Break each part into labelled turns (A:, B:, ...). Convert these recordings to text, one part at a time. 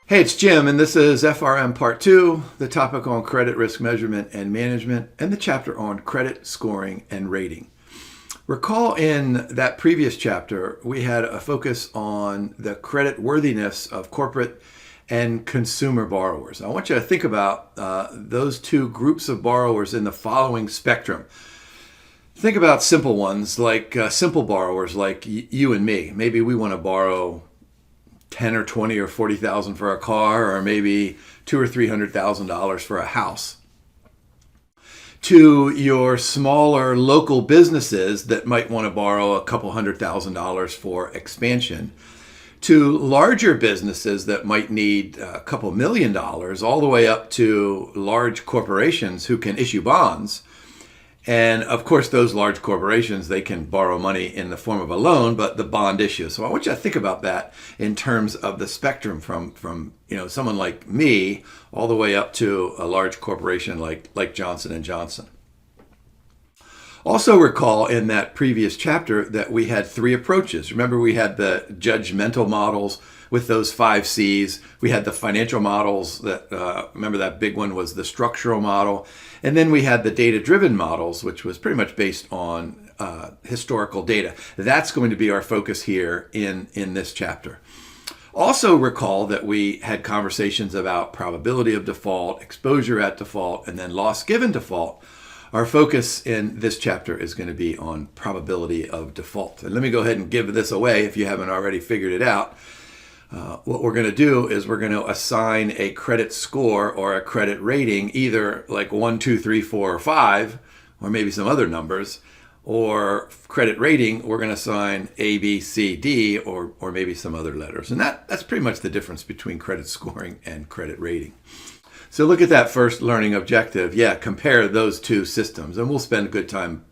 A: Hey, it's Jim, and this is FRM Part 2, the topic on credit risk measurement and management, and the chapter on credit scoring and rating. Recall in that previous chapter, we had a focus on the credit worthiness of corporate and consumer borrowers. I want you to think about those two groups of borrowers in the following spectrum. Think about simple ones, like simple borrowers like you and me. Maybe we want to borrow 10 or 20 or 40,000 for a car, or maybe $200,000 or $300,000 for a house. To your smaller local businesses that might want to borrow a couple $100,000 for expansion, to larger businesses that might need a couple $1 million, all the way up to large corporations who can issue bonds. And of course, those large corporations, they can borrow money in the form of a loan, but the bond issue. So I want you to think about that in terms of the spectrum from someone like me all the way up to a large corporation like Johnson & Johnson. Also recall in that previous chapter that we had three approaches. Remember, we had the judgmental models with those 5 C's. We had the financial models that, remember that big one was the structural model. And then we had the data-driven models, which was pretty much based on historical data. That's going to be our focus here in this chapter. Also recall that we had conversations about probability of default, exposure at default, and then loss given default. Our focus in this chapter is going to be on probability of default. And let me go ahead and give this away if you haven't already figured it out. What we're going to do is we're going to assign a credit score or a credit rating, either like 1, 2, 3, 4, or 5, or maybe some other numbers. Or credit rating, we're going to assign A, B, C, D, or maybe some other letters. And that's pretty much the difference between credit scoring and credit rating. So look at that first learning objective. Yeah, compare those two systems. And we'll spend a good time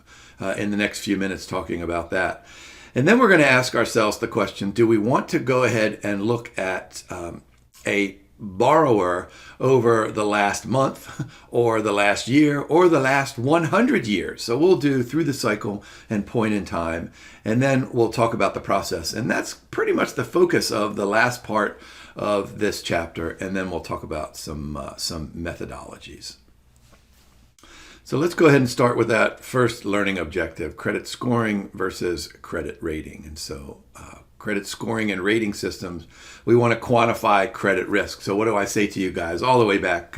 A: in the next few minutes talking about that. And then we're going to ask ourselves the question, do we want to go ahead and look at a borrower over the last month or the last year or the last 100 years? So we'll do through the cycle and point in time, and then we'll talk about the process. And that's pretty much the focus of the last part of this chapter, and then we'll talk about some methodologies. So let's go ahead and start with that first learning objective, credit scoring versus credit rating. And so credit scoring and rating systems, we want to quantify credit risk. So what do I say to you guys all the way back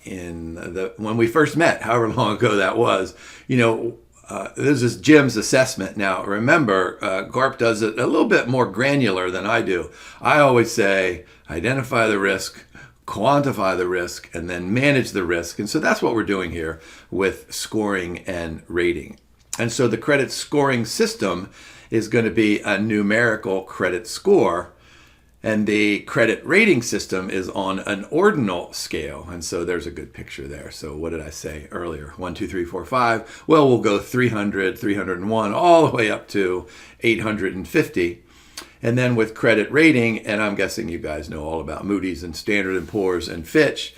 A: in when we first met, however long ago that was, this is Jim's assessment. Now, remember, GARP does it a little bit more granular than I do. I always say, identify the risk, quantify the risk, and then manage the risk. And so that's what we're doing here with scoring and rating. And so the credit scoring system is going to be a numerical credit score, and the credit rating system is on an ordinal scale. And so there's a good picture there. So what did I say earlier? 1, 2, 3, 4, 5. Well, we'll go 300, 301, all the way up to 850. And then with credit rating, and I'm guessing you guys know all about Moody's and Standard & Poor's and Fitch.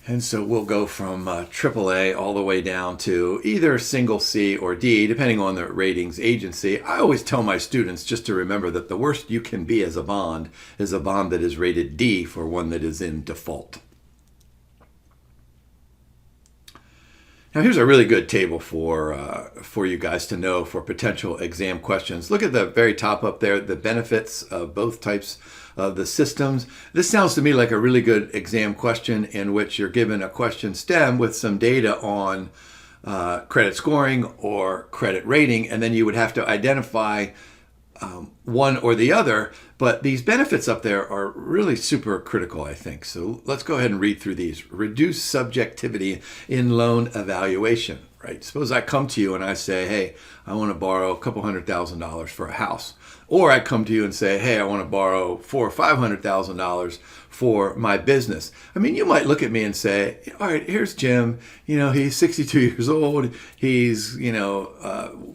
A: And so we'll go from AAA all the way down to either single C or D, depending on the ratings agency. I always tell my students just to remember that the worst you can be as a bond is a bond that is rated D for one that is in default. Now here's a really good table for you guys to know for potential exam questions. Look at the very top up there, the benefits of both types of the systems. This sounds to me like a really good exam question in which you're given a question stem with some data on credit scoring or credit rating, and then you would have to identify one or the other. But these benefits up there are really super critical, I think. So let's go ahead and read through these. Reduce subjectivity in loan evaluation, right? Suppose I come to you and I say, hey, I want to borrow a couple $100,000 for a house. Or I come to you and say, hey, I want to borrow $400,000 or $500,000 for my business. I mean, you might look at me and say, all right, here's Jim. He's 62 years old. He's,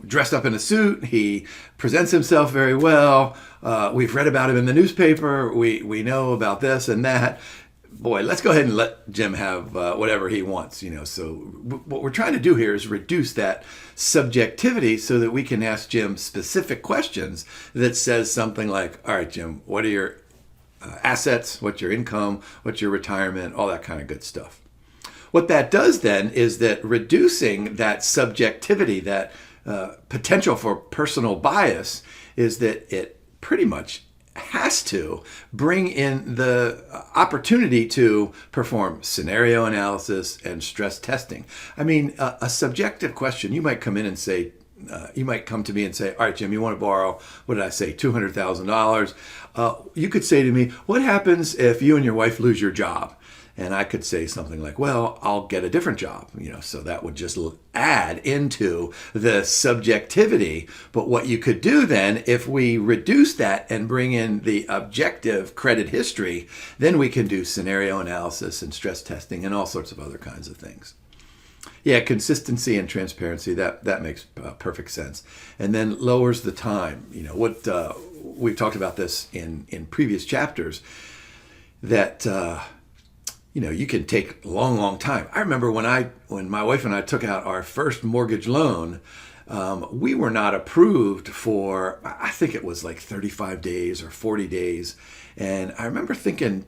A: dressed up in a suit. He presents himself very well. We've read about him in the newspaper. We know about this and that. Boy, let's go ahead and let Jim have whatever he wants, So what we're trying to do here is reduce that subjectivity so that we can ask Jim specific questions that says something like, all right, Jim, what are your assets, what's your income, what's your retirement, all that kind of good stuff. What that does then is that reducing that subjectivity, that potential for personal bias, is that it pretty much has to bring in the opportunity to perform scenario analysis and stress testing. I mean, a subjective question, you might come in and say, you might come to me and say, all right, Jim, you want to borrow, what did I say, $200,000. You could say to me, what happens if you and your wife lose your job? And I could say something like, well, I'll get a different job, so that would just add into the subjectivity. But what you could do then, if we reduce that and bring in the objective credit history, then we can do scenario analysis and stress testing and all sorts of other kinds of things. Yeah, consistency and transparency, that makes perfect sense. And then lowers the time. We've talked about this in previous chapters, that you can take a long, long time. I remember when my wife and I took out our first mortgage loan, we were not approved for, I think it was like 35 days or 40 days. And I remember thinking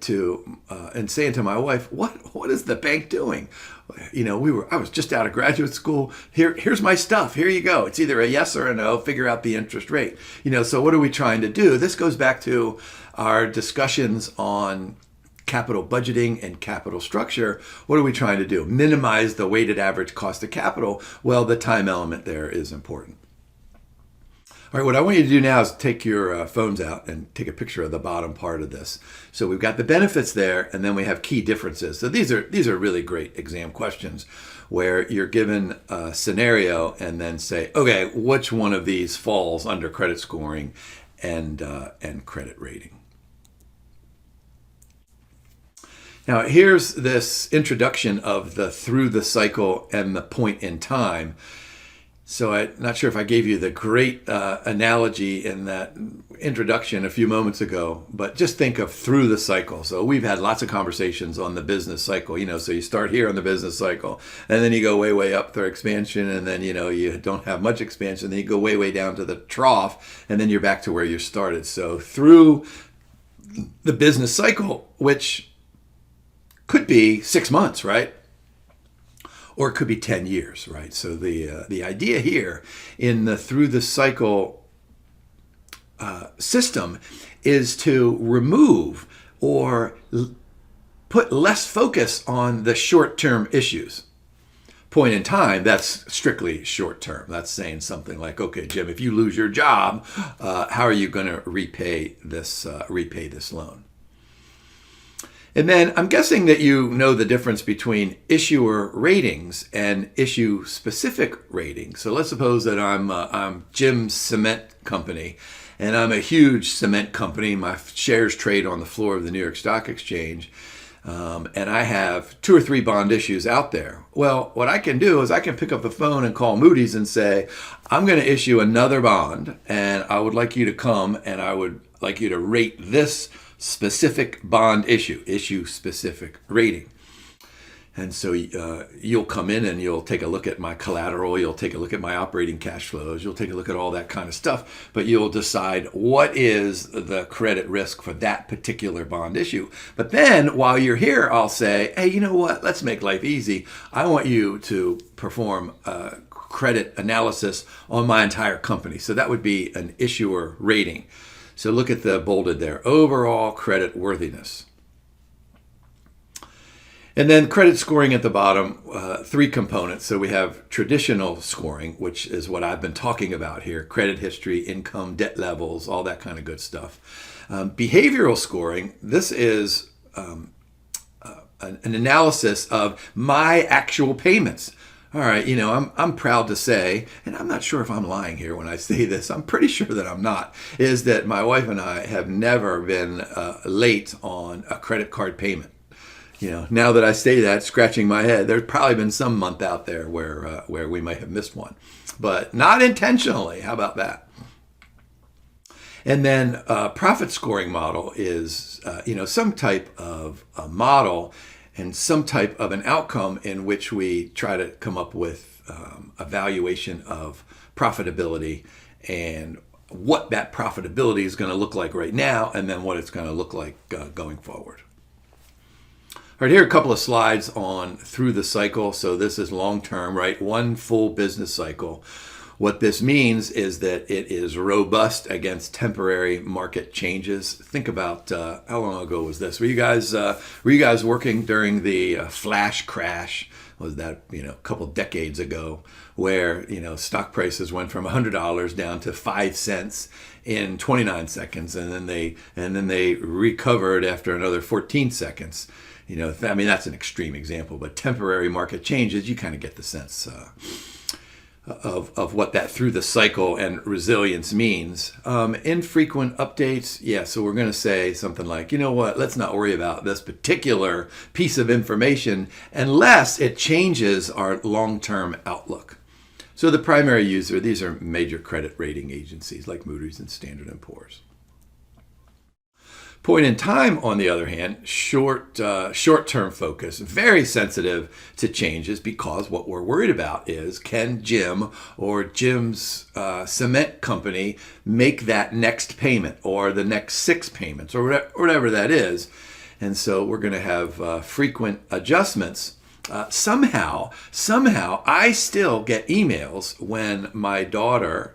A: and saying to my wife, what is the bank doing? I was just out of graduate school. Here's my stuff. Here you go. It's either a yes or a no. Figure out the interest rate. So what are we trying to do? This goes back to our discussions on capital budgeting and capital structure. What are we trying to do? Minimize the weighted average cost of capital. Well, the time element there is important. All right, what I want you to do now is take your phones out and take a picture of the bottom part of this. So we've got the benefits there, and then we have key differences. So these are really great exam questions where you're given a scenario and then say, okay, which one of these falls under credit scoring and credit rating? Now, here's this introduction of the through the cycle and the point in time. So I'm not sure if I gave you the great analogy in that introduction a few moments ago, but just think of through the cycle. So we've had lots of conversations on the business cycle, so you start here on the business cycle, and then you go way, way up through expansion, and then, you don't have much expansion, then you go way, way down to the trough, and then you're back to where you started. So through the business cycle, which could be 6 months, right? Or it could be 10 years, right? So the idea here in the through the cycle system is to remove or put less focus on the short-term issues. Point in time, that's strictly short-term. That's saying something like, okay, Jim, if you lose your job, how are you going to repay this loan? And then I'm guessing that you know the difference between issuer ratings and issue-specific ratings. So let's suppose that I'm Jim's Cement Company, and I'm a huge cement company. My shares trade on the floor of the New York Stock Exchange, and I have 2 or 3 bond issues out there. Well, what I can do is I can pick up the phone and call Moody's and say, I'm going to issue another bond, and I would like you to come, and I would like you to rate this specific bond issue specific rating. And so you'll come in and you'll take a look at my collateral, you'll take a look at my operating cash flows, you'll take a look at all that kind of stuff, but you'll decide what is the credit risk for that particular bond issue. But then while you're here, I'll say, hey, you know what, let's make life easy. I want you to perform a credit analysis on my entire company. So that would be an issuer rating. So look at the bolded there, overall credit worthiness. And then credit scoring at the bottom, 3 components. So we have traditional scoring, which is what I've been talking about here, credit history, income, debt levels, all that kind of good stuff. Behavioral scoring, this is an analysis of my actual payments. All right, I'm proud to say, and I'm not sure if I'm lying here when I say this, I'm pretty sure that I'm not, is that my wife and I have never been late on a credit card payment. Now that I say that, scratching my head, there's probably been some month out there where we might have missed one, but not intentionally. How about that? And then profit scoring model is, some type of a model and some type of an outcome in which we try to come up with a valuation of profitability and what that profitability is going to look like right now, and then what it's going to look like going forward. All right, here are a couple of slides on through the cycle. So this is long-term, right? One full business cycle. What this means is that it is robust against temporary market changes. Think about how long ago was this? Were you guys working during the flash crash? Was that a couple decades ago, where stock prices went from $100 down to 5 cents in 29 seconds, and then they recovered after another 14 seconds. That's an extreme example, but temporary market changes, you kind of get the sense of what that through the cycle and resilience means. Infrequent updates, yeah, so we're going to say something like, let's not worry about this particular piece of information unless it changes our long-term outlook. So the primary user, these are major credit rating agencies like Moody's and Standard & Poor's. Point in time, on the other hand, short-term focus, very sensitive to changes, because what we're worried about is, can Jim or Jim's cement company make that next payment or the next 6 payments or whatever that is? And so we're going to have frequent adjustments. Somehow, I still get emails when my daughter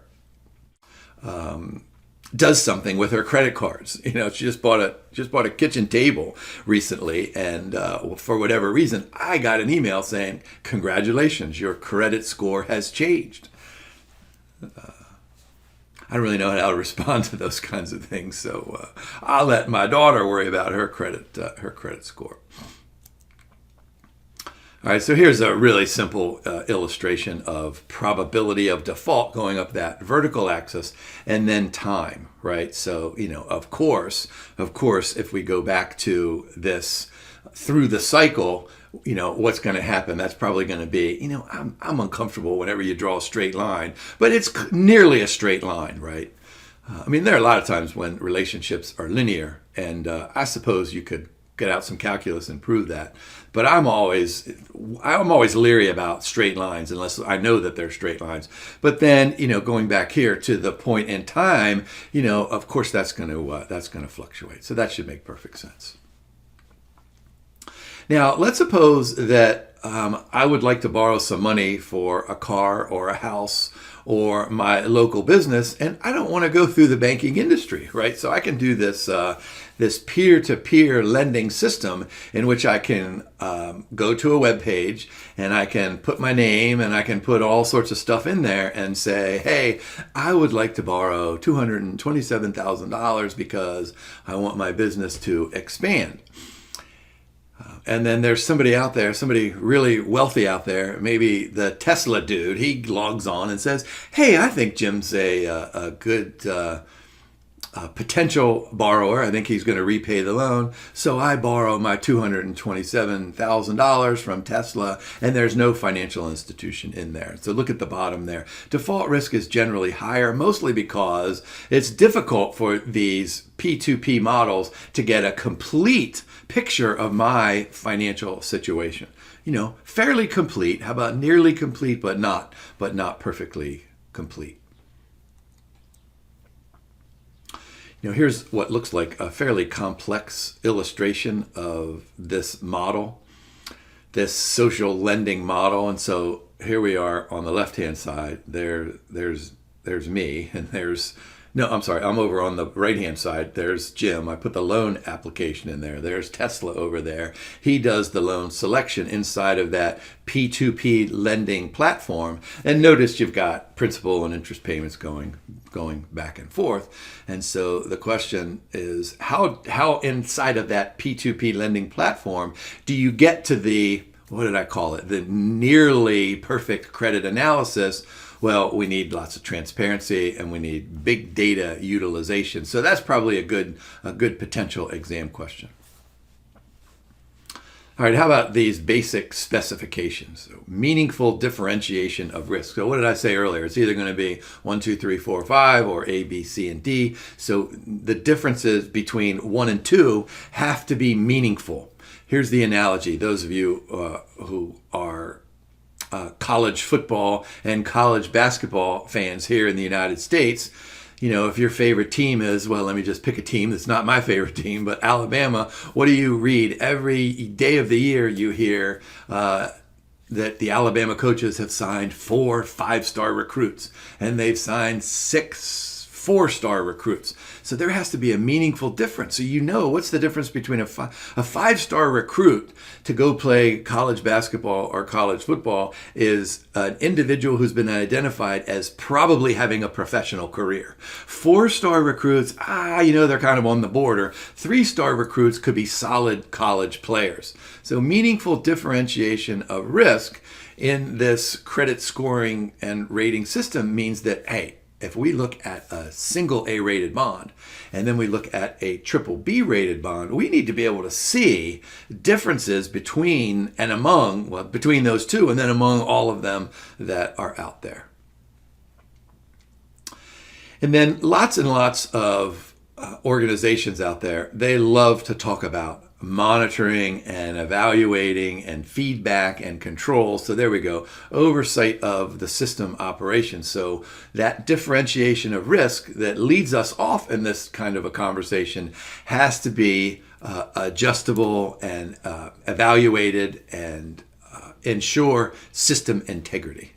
A: does something with her credit cards. She just bought a kitchen table recently, and for whatever reason, I got an email saying, "Congratulations, your credit score has changed." I don't really know how to respond to those kinds of things, so I'll let my daughter worry about her credit score. All right, so here's a really simple illustration of probability of default going up that vertical axis, and then time, right? So, of course, if we go back to this through the cycle, what's going to happen? That's probably going to be, I'm uncomfortable whenever you draw a straight line, but it's nearly a straight line, right? There are a lot of times when relationships are linear, and I suppose you could get out some calculus and prove that. But I'm always leery about straight lines unless I know that they're straight lines. But then, going back here to the point in time, of course that's going to fluctuate. So that should make perfect sense. Now, let's suppose that I would like to borrow some money for a car or a house or my local business, and I don't want to go through the banking industry, right? So I can do this peer-to-peer lending system in which I can go to a web page, and I can put my name, and I can put all sorts of stuff in there and say, hey, I would like to borrow $227,000 because I want my business to expand. And then there's somebody out there, somebody really wealthy out there, maybe the Tesla dude, he logs on and says, hey, I think Jim's a good potential borrower. I think he's going to repay the loan. So I borrow my $227,000 from Tesla, and there's no financial institution in there. So look at the bottom there. Default risk is generally higher, mostly because it's difficult for these P2P models to get a complete picture of my financial situation. Fairly complete. How about nearly complete, but not perfectly complete? Here's what looks like a fairly complex illustration of this model, this social lending model. And so here we are on the left-hand side. There's me, and I'm over on the right-hand side. There's Jim. I put the loan application in there. There's Tesla over there. He does the loan selection inside of that P2P lending platform. And notice you've got principal and interest payments going back and forth. And so the question is, how inside of that P2P lending platform do you get to the, what did I call it, the nearly perfect credit analysis? Well, we need lots of transparency, and we need big data utilization. So that's probably a good potential exam question. All right, how about these basic specifications? So meaningful differentiation of risk. So what did I say earlier? It's either going to be 1, 2, 3, 4, 5, or A, B, C, and D. So the differences between 1 and 2 have to be meaningful. Here's the analogy. Those of you who are college football and college basketball fans here in the United States, if your favorite team is, well, let me just pick a team that's not my favorite team, but Alabama, what do you read? Every day of the year you hear that the Alabama coaches have signed 4 5-star recruits, and they've signed 6 4-star recruits. So there has to be a meaningful difference. So what's the difference between a 5-star recruit to go play college basketball or college football is an individual who's been identified as probably having a professional career. 4-star recruits, they're kind of on the border. 3-star recruits could be solid college players. So meaningful differentiation of risk in this credit scoring and rating system means that, hey, if we look at a single A-rated bond and then we look at a triple B-rated bond, we need to be able to see differences between those two and then among all of them that are out there. And then lots and lots of organizations out there, they love to talk about monitoring and evaluating and feedback and control. So there we go, oversight of the system operation. So that differentiation of risk that leads us off in this kind of a conversation has to be adjustable and evaluated and ensure system integrity.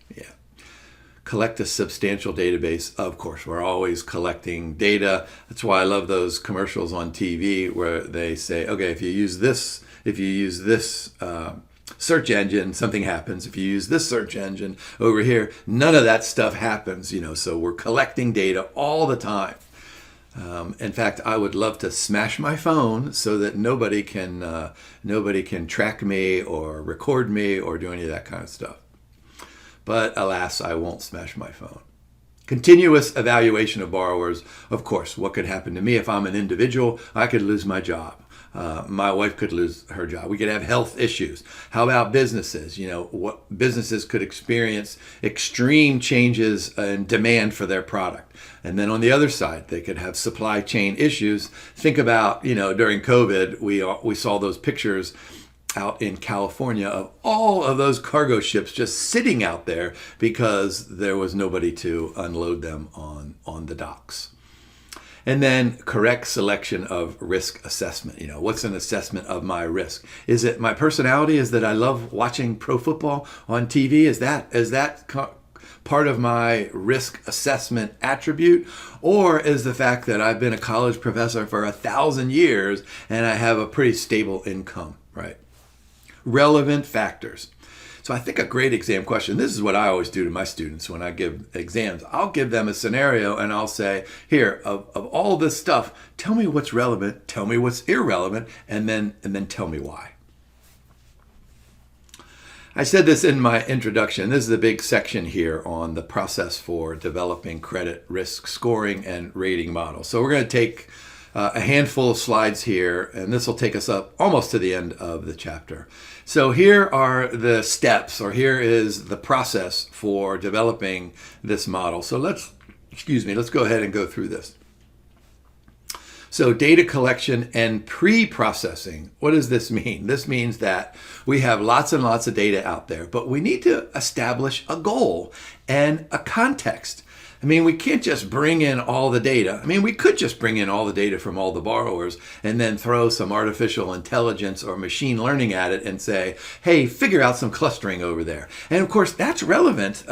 A: Collect a substantial database. Of course, we're always collecting data. That's why I love those commercials on TV where they say, okay, if you use this search engine, something happens. If you use this search engine over here, none of that stuff happens. So we're collecting data all the time. In fact, I would love to smash my phone so that nobody can track me or record me or do any of that kind of stuff. But alas, I won't smash my phone. Continuous evaluation of borrowers. Of course, what could happen to me if I'm an individual? I could lose my job. My wife could lose her job. We could have health issues. How about businesses? What businesses could experience extreme changes in demand for their product. And then on the other side, they could have supply chain issues. Think about, during COVID, we saw those pictures out in California of all of those cargo ships just sitting out there because there was nobody to unload them on the docks. And then correct selection of risk assessment. What's an assessment of my risk? Is it my personality? Is that I love watching pro football on TV? Is that part of my risk assessment attribute? Or is the fact that I've been a college professor for 1,000 years and I have a pretty stable income, right? Relevant factors. So I think a great exam question, this is what I always do to my students when I give exams. I'll give them a scenario and I'll say, here, of all this stuff, tell me what's relevant, tell me what's irrelevant, and then tell me why. I said this in my introduction. This is a big section here on the process for developing credit risk scoring and rating models. So we're going to take a handful of slides here, and this will take us up almost to the end of the chapter. So here are the steps, or here is the process for developing this model. So let's go ahead and go through this. So data collection and pre-processing. What does this mean? This means that we have lots and lots of data out there, but we need to establish a goal and a context. We can't just bring in all the data. We could just bring in all the data from all the borrowers and then throw some artificial intelligence or machine learning at it and say, hey, figure out some clustering over there. And of course, that's relevant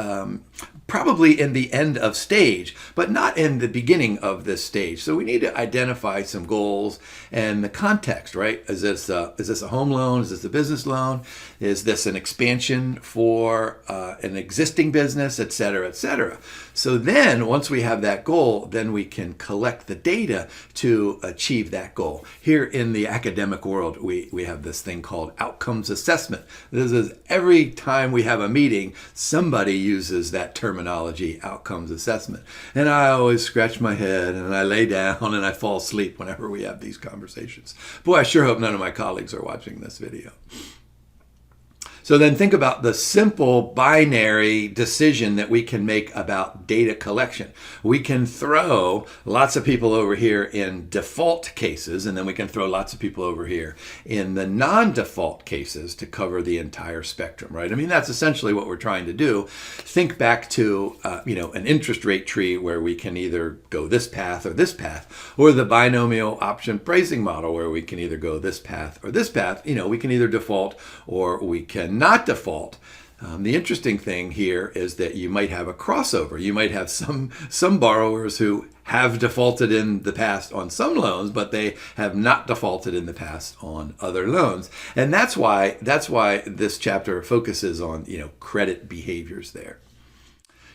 A: probably in the end of stage, but not in the beginning of this stage. So we need to identify some goals and the context, right? Is this a home loan? Is this a business loan? Is this an expansion for an existing business, et cetera, et cetera? So then once we have that goal, then we can collect the data to achieve that goal. Here in the academic world, we have this thing called outcomes assessment. This is every time we have a meeting, somebody uses that terminology, outcomes assessment. And I always scratch my head and I lay down and I fall asleep whenever we have these conversations. Boy, I sure hope none of my colleagues are watching this video. So then think about the simple binary decision that we can make about data collection. We can throw lots of people over here in default cases, and then we can throw lots of people over here in the non-default cases to cover the entire spectrum, right? I mean, that's essentially what we're trying to do. Think back to, an interest rate tree where we can either go this path, or the binomial option pricing model where we can either go this path or this path. We can either default or we can not default. The interesting thing here is that you might have a crossover. You might have some borrowers who have defaulted in the past on some loans, but they have not defaulted in the past on other loans. And that's why this chapter focuses on, credit behaviors there.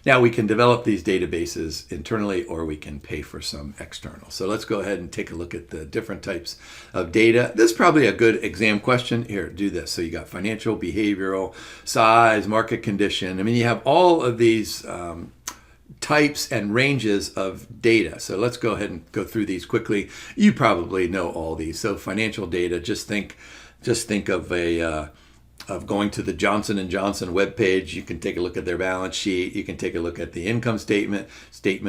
A: Now we can develop these databases internally, or we can pay for some external. So let's go ahead and take a look at the different types of data. This is probably a good exam question. Here, do this. So you got financial, behavioral, size, market condition. I mean, you have all of these types and ranges of data. So let's go ahead and go through these quickly. You probably know all these. So financial data, just think of going to the Johnson & Johnson webpage. You can take a look at their balance sheet. You can take a look at the income statement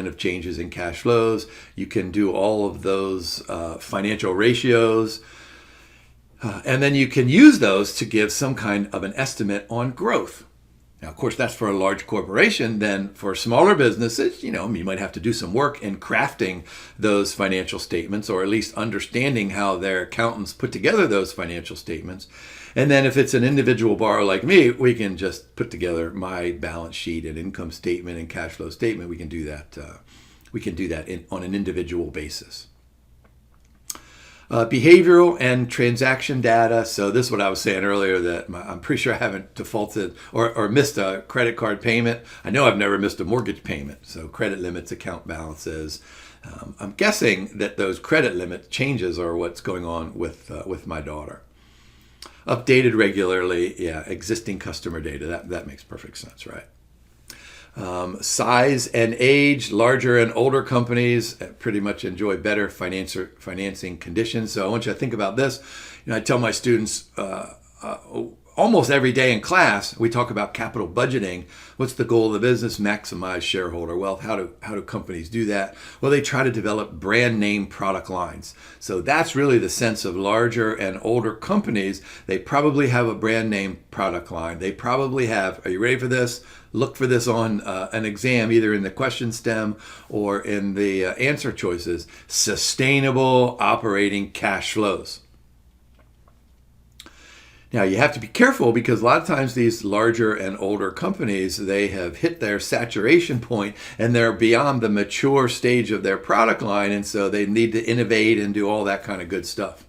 A: of changes in cash flows. You can do all of those financial ratios. And then you can use those to give some kind of an estimate on growth. Now, of course, that's for a large corporation. Then for smaller businesses, you might have to do some work in crafting those financial statements, or at least understanding how their accountants put together those financial statements. And then if it's an individual borrower like me, we can just put together my balance sheet and income statement and cash flow statement. We can do that. On an individual basis. Behavioral and transaction data. So this is what I was saying earlier, that I'm pretty sure I haven't defaulted or missed a credit card payment. I know I've never missed a mortgage payment. So credit limits, account balances. I'm guessing that those credit limit changes are what's going on with my daughter. Updated regularly, existing customer data. That makes perfect sense, right? Size and age, larger and older companies pretty much enjoy better financing conditions. So I want you to think about this. I tell my students almost every day in class, we talk about capital budgeting. What's the goal of the business? Maximize shareholder wealth. How do companies do that? Well, they try to develop brand name product lines. So that's really the sense of larger and older companies. They probably have a brand name product line. They probably have, are you ready for this? Look for this on an exam, either in the question stem or in the answer choices. Sustainable operating cash flows. Now, you have to be careful, because a lot of times these larger and older companies, they have hit their saturation point and they're beyond the mature stage of their product line. And so they need to innovate and do all that kind of good stuff.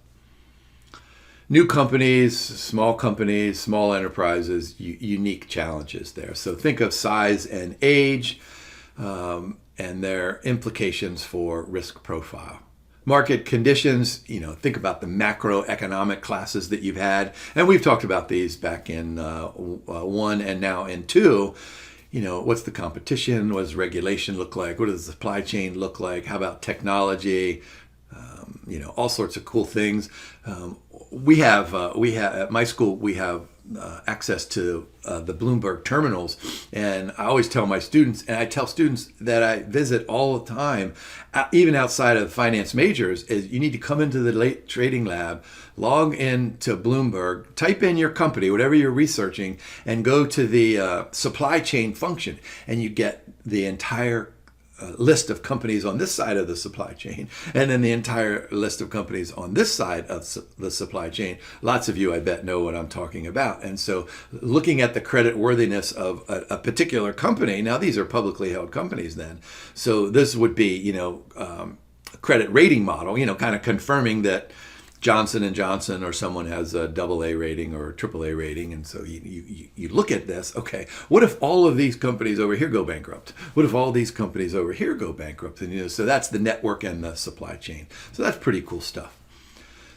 A: New companies, small enterprises, unique challenges there. So think of size and age and their implications for risk profile. Market conditions, think about the macroeconomic classes that you've had. And we've talked about these back in 1 and now in 2. What's the competition? What does regulation look like? What does the supply chain look like? How about technology? All sorts of cool things. We have at my school, we have access to the Bloomberg terminals. And I always tell my students, and I tell students that I visit all the time, even outside of finance majors, is you need to come into the late trading lab, log in to Bloomberg, type in your company, whatever you're researching, and go to the supply chain function, and you get the entire list of companies on this side of the supply chain, and then the entire list of companies on this side of the supply chain. Lots of you, I bet, know what I'm talking about. And so looking at the credit worthiness of a particular company, now these are publicly held companies then. So this would be, a credit rating model, kind of confirming that Johnson & Johnson or someone has a AA rating or a AAA rating. And so you look at this, okay, what if all of these companies over here go bankrupt? What if all these companies over here go bankrupt? And so that's the network and the supply chain. So that's pretty cool stuff.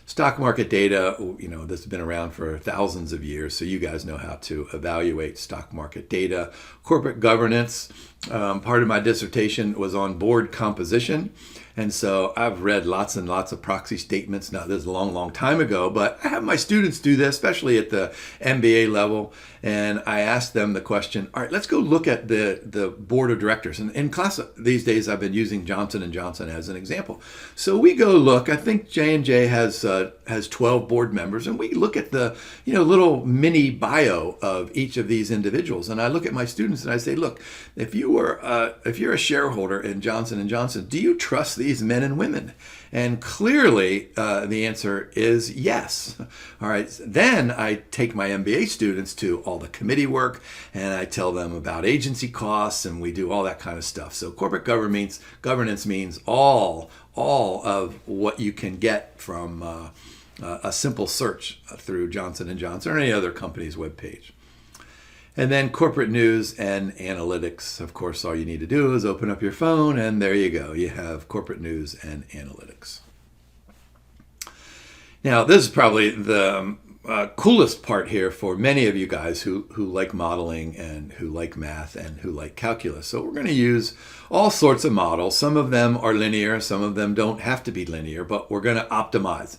A: Stock market data, this has been around for thousands of years, so you guys know how to evaluate stock market data. Corporate governance, part of my dissertation was on board composition. And so I've read lots and lots of proxy statements. Now, this is a long, long time ago, but I have my students do this, especially at the MBA level. And I ask them the question, all right, let's go look at the board of directors. And in class these days, I've been using Johnson & Johnson as an example. So we go look, I think J&J has 12 board members, and we look at the little mini bio of each of these individuals. And I look at my students and I say, look, if you're a shareholder in Johnson & Johnson, do you trust these men and women? And clearly the answer is yes. All right, then I take my MBA students to all the committee work and I tell them about agency costs, and we do all that kind of stuff. So corporate governance means all of what you can get from a simple search through Johnson & Johnson or any other company's webpage. And then corporate news and analytics. Of course, all you need to do is open up your phone and there you go. You have corporate news and analytics. Now, this is probably the coolest part here for many of you guys who like modeling and who like math and who like calculus. So we're going to use all sorts of models. Some of them are linear. Some of them don't have to be linear, but we're going to optimize.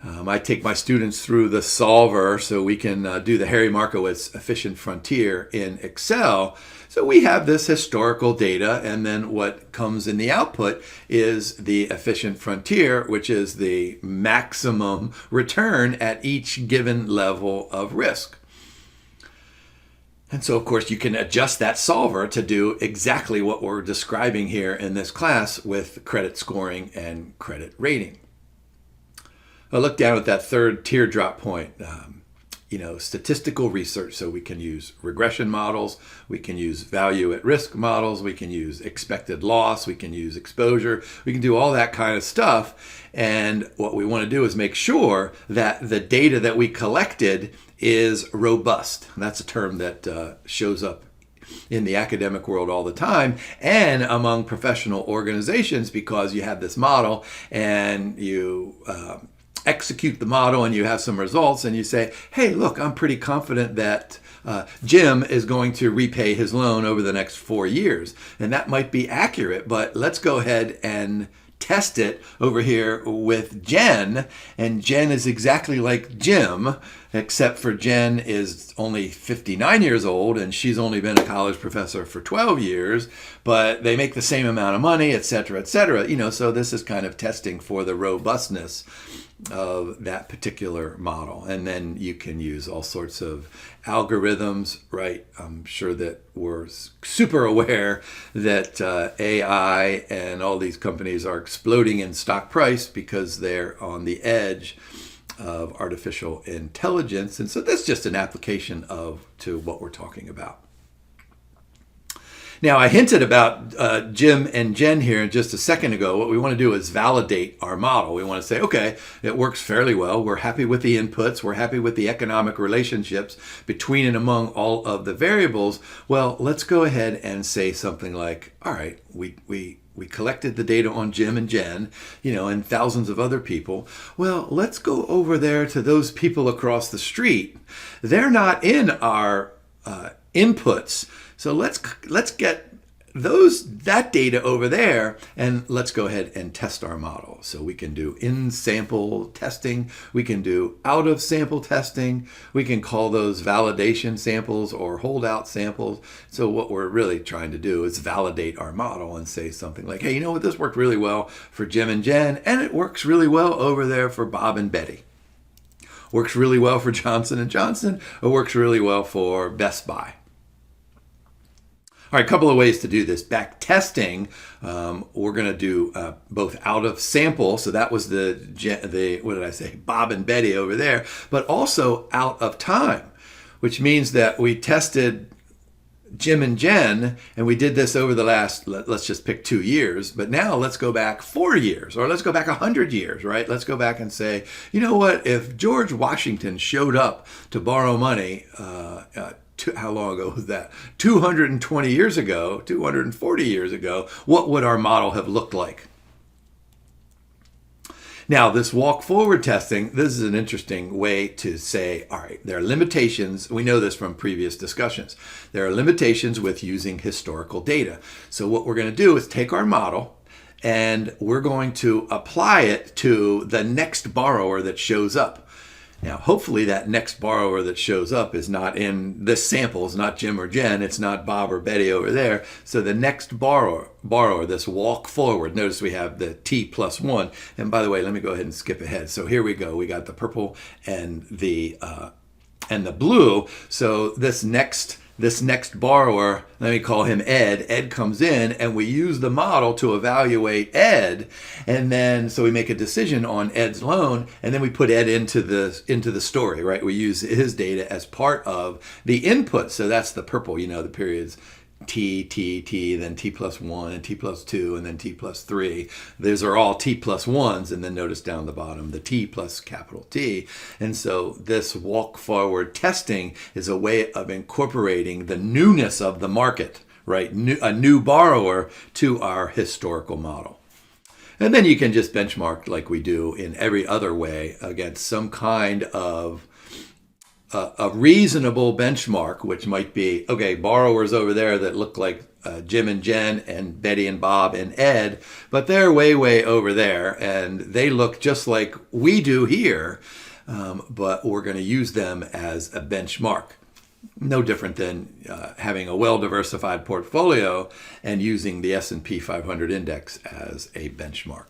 A: I take my students through the solver so we can do the Harry Markowitz efficient frontier in Excel. So we have this historical data, and then what comes in the output is the efficient frontier, which is the maximum return at each given level of risk. And so, of course, you can adjust that solver to do exactly what we're describing here in this class with credit scoring and credit rating. I'll look down at that third teardrop point, statistical research. So we can use regression models, we can use value at risk models, we can use expected loss, we can use exposure, we can do all that kind of stuff. And what we want to do is make sure that the data that we collected is robust. That's a term that shows up in the academic world all the time and among professional organizations, because you have this model and you execute the model and you have some results and you say, hey, look, I'm pretty confident that Jim is going to repay his loan over the next 4 years. And that might be accurate, but let's go ahead and test it over here with Jen. And Jen is exactly like Jim, except for Jen is only 59 years old and she's only been a college professor for 12 years, but they make the same amount of money, et cetera, et cetera. So this is kind of testing for the robustness of that particular model. And then you can use all sorts of algorithms, right? I'm sure that we're super aware that AI and all these companies are exploding in stock price because they're on the edge of artificial intelligence. And so that's just an application to what we're talking about. Now, I hinted about Jim and Jen here just a second ago. What we want to do is validate our model. We want to say, okay, it works fairly well. We're happy with the inputs. We're happy with the economic relationships between and among all of the variables. Well, let's go ahead and say something like, all right, we collected the data on Jim and Jen, and thousands of other people. Well, let's go over there to those people across the street. They're not in our inputs. So let's get that data over there and let's go ahead and test our model. So we can do in-sample testing, we can do out-of-sample testing, we can call those validation samples or holdout samples. So what we're really trying to do is validate our model and say something like, hey, you know what, this worked really well for Jim and Jen, and it works really well over there for Bob and Betty. Works really well for Johnson & Johnson, or works really well for Best Buy. All right, a couple of ways to do this. Back testing, we're going to do both out of sample, so that was the Bob and Betty over there, but also out of time, which means that we tested Jim and Jen, and we did this over the last, let's just pick 2 years, but now let's go back 4 years, or let's go back 100 years, right? Let's go back and say, you know what, if George Washington showed up to borrow money, how long ago was that? 220 years ago, 240 years ago, what would our model have looked like? Now, this walk forward testing, this is an interesting way to say, all right, there are limitations. We know this from previous discussions. There are limitations with using historical data. So what we're going to do is take our model and we're going to apply it to the next borrower that shows up. Now, hopefully that next borrower that shows up is not in this sample, is not Jim or Jen, it's not Bob or Betty over there. So the next borrower, this walk forward, notice we have the T+1. And by the way, let me go ahead and skip ahead. So here we go. We got the purple and the blue. So this next borrower, let me call him Ed. Ed comes in, and we use the model to evaluate Ed, and then so we make a decision on Ed's loan, and then we put Ed into the story, right? We use his data as part of the input. So that's the purple, the periods T, then T+1 and T+2 and then T+3. Those are all T+1s, and then notice down the bottom the T plus capital T. And so this walk forward testing is a way of incorporating the newness of the market, right? A new borrower to our historical model. And then you can just benchmark like we do in every other way against some kind of a reasonable benchmark, which might be, okay, borrowers over there that look like Jim and Jen and Betty and Bob and Ed, but they're way, way over there, and they look just like we do here, but we're going to use them as a benchmark. No different than having a well-diversified portfolio and using the S&P 500 index as a benchmark.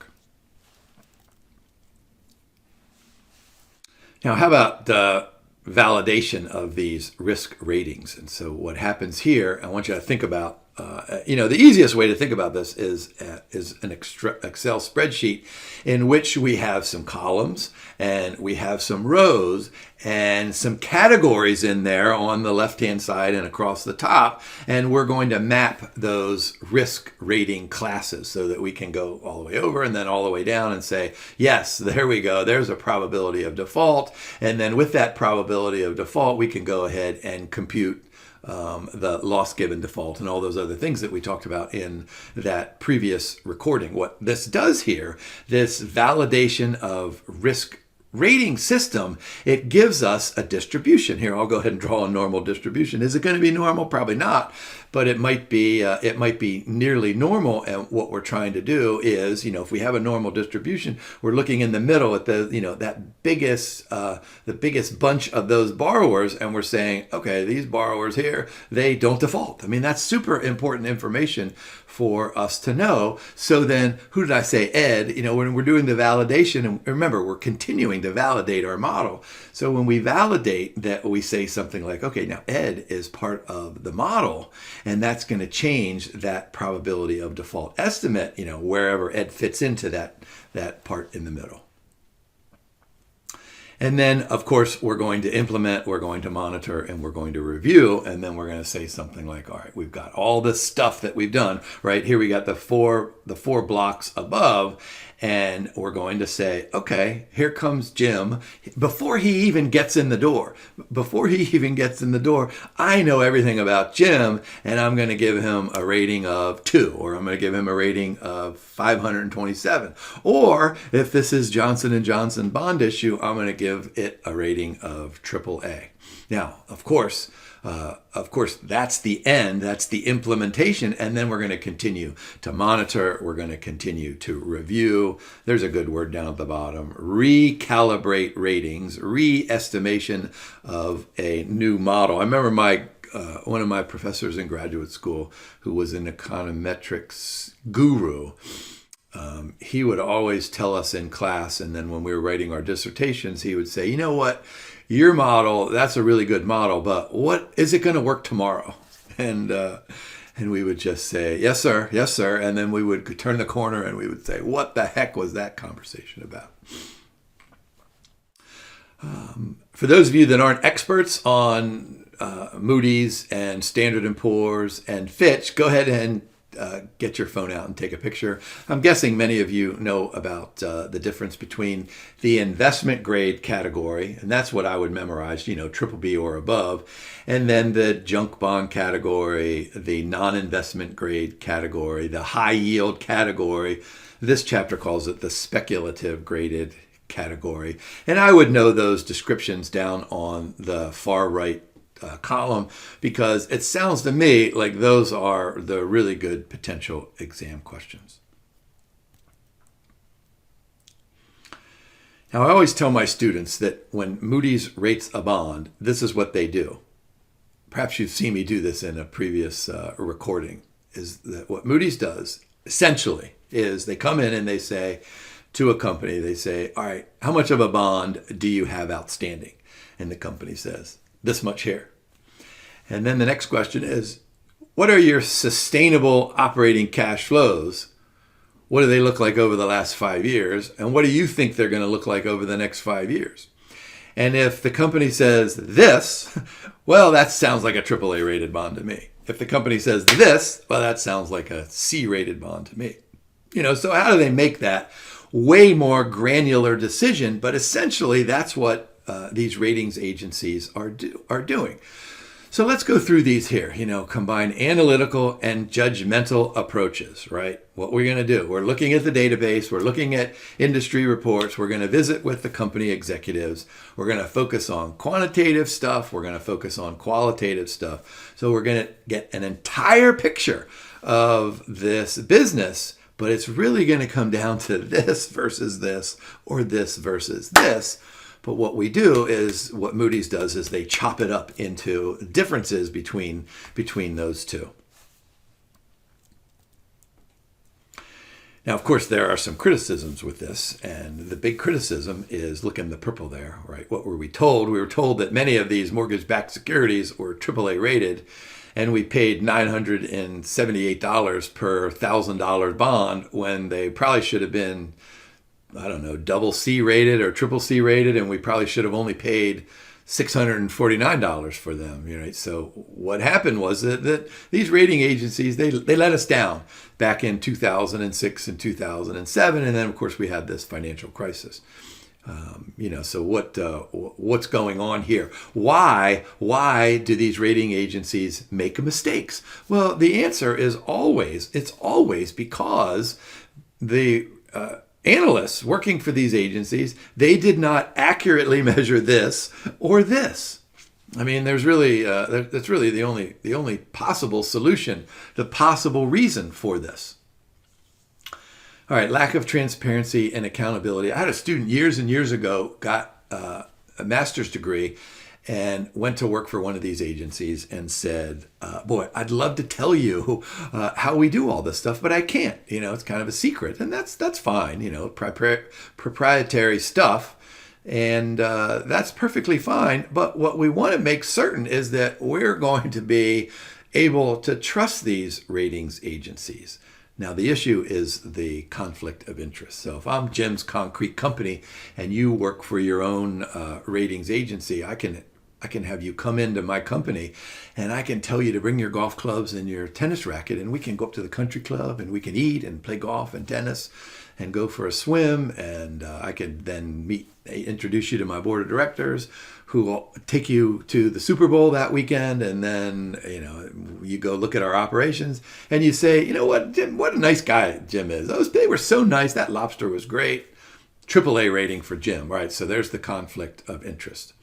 A: Now, how about validation of these risk ratings? And so what happens here, I want you to think about, the easiest way to think about this is an Excel spreadsheet in which we have some columns and we have some rows and some categories in there on the left-hand side and across the top. And we're going to map those risk rating classes so that we can go all the way over and then all the way down and say, yes, there we go. There's a probability of default. And then with that probability of default, we can go ahead and compute the loss given default and all those other things that we talked about in that previous recording. What this does here, this validation of risk rating system, it gives us a distribution. Here, I'll go ahead and draw a normal distribution. Is it going to be normal? Probably not, but it might be nearly normal. And what we're trying to do is, if we have a normal distribution, we're looking in the middle at the biggest bunch of those borrowers, and we're saying, okay, these borrowers here, they don't default. I mean, that's super important information for us to know. So then, who did I say? Ed. When we're doing the validation, and remember, we're continuing to validate our model. So when we validate that, we say something like, okay, now Ed is part of the model, and that's going to change that probability of default estimate, wherever Ed fits into that part in the middle. And then, of course, we're going to implement, we're going to monitor, and we're going to review. And then we're going to say something like, all right, we've got all this stuff that we've done, right? Here we got the four blocks above. And we're going to say, okay, here comes Jim. Before he even gets in the door, I know everything about Jim, and I'm going to give him a rating of 2, or I'm going to give him a rating of 527. Or if this is Johnson & Johnson bond issue, I'm going to give it a rating of AAA. Now, of course, that's the end, that's the implementation, and then we're going to continue to monitor, we're going to continue to review. There's a good word down at the bottom, recalibrate ratings, re-estimation of a new model. I remember one of my professors in graduate school who was an econometrics guru. He would always tell us in class, and then when we were writing our dissertations, he would say, you know what? Your model, that's a really good model, but what is it going to work tomorrow? And we would just say, yes, sir, yes, sir. And then we would turn the corner and we would say, what the heck was that conversation about? For those of you that aren't experts on Moody's and Standard & Poor's and Fitch, go ahead and get your phone out and take a picture. I'm guessing many of you know about the difference between the investment grade category, and that's what I would memorize, triple B or above, and then the junk bond category, the non-investment grade category, the high yield category. This chapter calls it the speculative graded category. And I would know those descriptions down on the far right column, because it sounds to me like those are the really good potential exam questions. Now, I always tell my students that when Moody's rates a bond, this is what they do. Perhaps you've seen me do this in a previous recording, is that what Moody's does essentially is they come in and they say to a company, they say, all right, how much of a bond do you have outstanding? And the company says, this much here. And then the next question is, what are your sustainable operating cash flows? What do they look like over the last 5 years? And what do you think they're going to look like over the next 5 years? And if the company says this, well, that sounds like a AAA rated bond to me. If the company says this, well, that sounds like a C rated bond to me. So how do they make that way more granular decision? But essentially, that's what these ratings agencies are doing. So let's go through these here, combine analytical and judgmental approaches, right? What we're going to do, we're looking at the database, we're looking at industry reports, we're going to visit with the company executives, we're going to focus on quantitative stuff, we're going to focus on qualitative stuff. So we're going to get an entire picture of this business, but it's really going to come down to this versus this, or this versus this. But what we do is, what Moody's does is they chop it up into differences between those two. Now, of course, there are some criticisms with this, and the big criticism is, look in the purple there, right? What were we told? We were told that many of these mortgage-backed securities were AAA rated, and we paid $978 per $1,000 bond when they probably should have been, I don't know, double C rated or triple C rated, and we probably should have only paid $649 for them. Right? So what happened was that these rating agencies, they let us down back in 2006 and 2007, and then of course we had this financial crisis. So what's going on here? Why do these rating agencies make mistakes? Well, the answer is always because the analysts working for these agencies, they did not accurately measure this or this. I mean, there's really that's really the only possible solution, the possible reason for this. All right, lack of transparency and accountability. I had a student years and years ago got a master's degree and went to work for one of these agencies and said, boy, I'd love to tell you how we do all this stuff, but I can't. It's kind of a secret, and that's fine, proprietary stuff, and that's perfectly fine. But what we want to make certain is that we're going to be able to trust these ratings agencies. Now, the issue is the conflict of interest. So if I'm Jim's Concrete Company and you work for your own ratings agency, I can have you come into my company and I can tell you to bring your golf clubs and your tennis racket, and we can go up to the country club and we can eat and play golf and tennis and go for a swim, and I can then introduce you to my board of directors who will take you to the Super Bowl that weekend, and then you go look at our operations and you say, what, Jim, what a nice guy Jim is. They were so nice. That lobster was great. AAA rating for Jim, right? So there's the conflict of interest.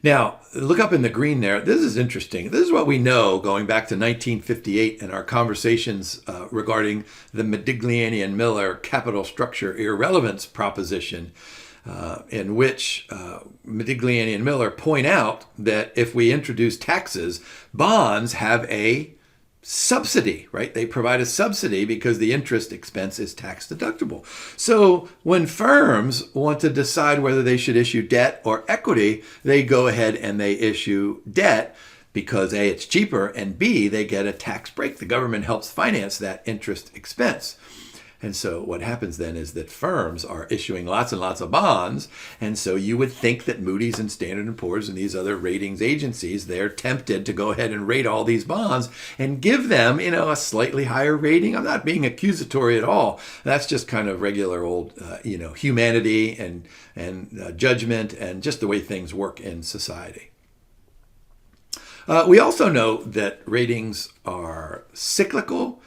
A: Now, look up in the green there. This is interesting. This is what we know going back to 1958 in our conversations regarding the Modigliani and Miller capital structure irrelevance proposition, in which Modigliani and Miller point out that if we introduce taxes, bonds have a subsidy, right? They provide a subsidy because the interest expense is tax deductible. So when firms want to decide whether they should issue debt or equity, they go ahead and they issue debt because A, it's cheaper, and B, they get a tax break. The government helps finance that interest expense. And so what happens then is that firms are issuing lots and lots of bonds. And so you would think that Moody's and Standard & Poor's and these other ratings agencies, they're tempted to go ahead and rate all these bonds and give them, a slightly higher rating. I'm not being accusatory at all. That's just kind of regular old, humanity and judgment and just the way things work in society. We also know that ratings are cyclical.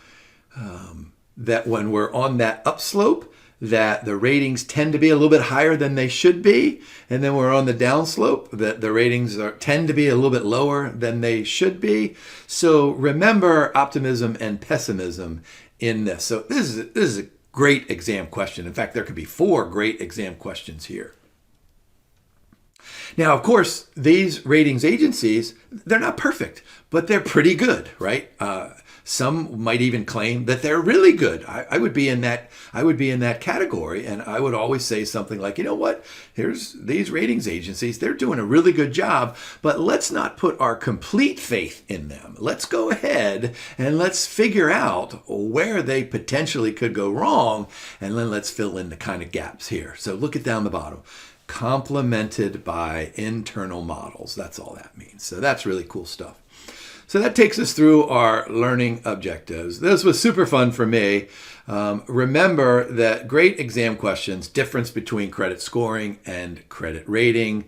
A: That when we're on that upslope, that the ratings tend to be a little bit higher than they should be. And then we're on the downslope, that the ratings tend to be a little bit lower than they should be. So remember optimism and pessimism in this. So this is a great exam question. In fact, there could be 4 great exam questions here. Now, of course, these ratings agencies, they're not perfect, but they're pretty good, right? Some might even claim that they're really good. I would be in that category, and I would always say something like, you know what? Here's these ratings agencies. They're doing a really good job, but let's not put our complete faith in them. Let's go ahead and let's figure out where they potentially could go wrong, and then let's fill in the kind of gaps here. So look at down the bottom. Complemented by internal models. That's all that means. So that's really cool stuff. So that takes us through our learning objectives. This was super fun for me. Remember that great exam questions, difference between credit scoring and credit rating.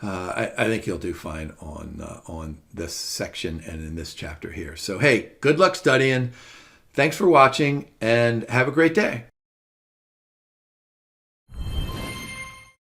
A: I think you'll do fine on this section and in this chapter here. So hey, good luck studying. Thanks for watching and have a great day.